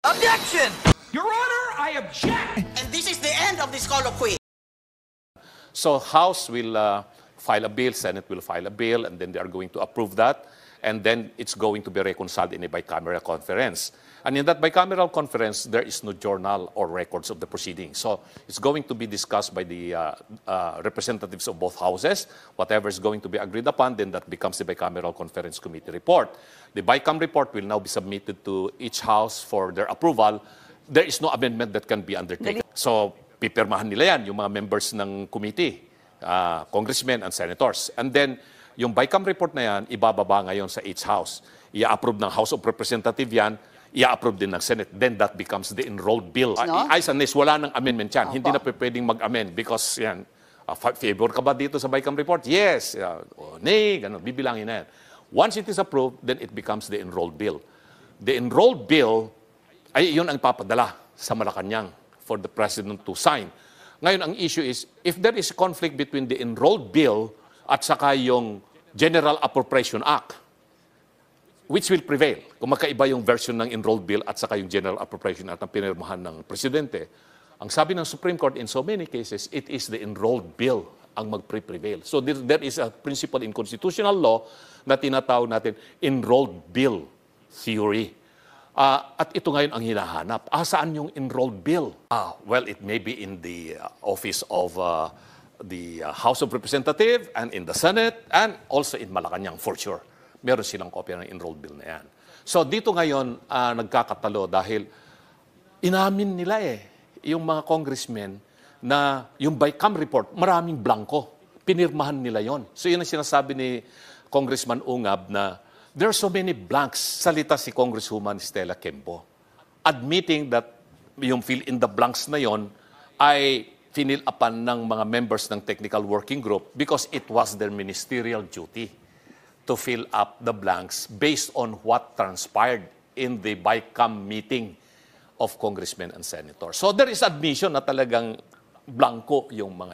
Objection! Your Honor, I object! And this is the end of this colloquy. So House will file a bill, Senate will file a bill, and then they are going to approve that. And then it's going to be reconciled in a bicameral conference. And in that bicameral conference, there is no journal or records of the proceedings. So it's going to be discussed by the representatives of both houses. Whatever is going to be agreed upon, then that becomes the bicameral conference committee report. The BICAM report will now be submitted to each house for their approval. There is no amendment that can be undertaken. So pipirmahan nila yan, yung mga members ng committee, congressmen and senators. And then, yung BICAM report na yan, ibababa ngayon sa each house. I-approve ng House of Representatives yan, i-approve din ng Senate. Then that becomes the enrolled bill. Ayos and wala ng amendment yan. Hindi na pwedeng mag-amend because yan, favor ka ba dito sa BICAM report? Yes. Nay, ganun, bibilangin na yan. Once it is approved, then it becomes the enrolled bill. The enrolled bill, ay yun ang papadala sa Malacanang for the President to sign. Ngayon, ang issue is, if there is conflict between the enrolled bill at saka yung General Appropriation Act, which will prevail? Kung magkaiba yung version ng enrolled bill at saka yung General Appropriation Act na pinirmahan ng Presidente, ang sabi ng Supreme Court in so many cases, it is the enrolled bill ang mag-prevail. So there is a principle in constitutional law na tinatawag natin enrolled bill theory. At ito ngayon ang hinahanap. Saan yung enrolled bill? Well, it may be in the office of the House of Representatives and in the Senate and also in Malacanang for sure. Meron silang kopya ng enrolled bill na yan. So dito ngayon nagkakatalo dahil inamin nila yung mga congressmen na yung BICAM report, maraming blanco. Pinirmahan nila yon. So yun ang sinasabi ni Congressman Ungab na there are so many blanks. Salita si Congresswoman Stella Quempo, admitting that yung fill in the blanks na yon ay finil upan ng mga members ng technical working group because it was their ministerial duty to fill up the blanks based on what transpired in the BICAM meeting of congressmen and senators. So there is admission na talagang blanco yung mga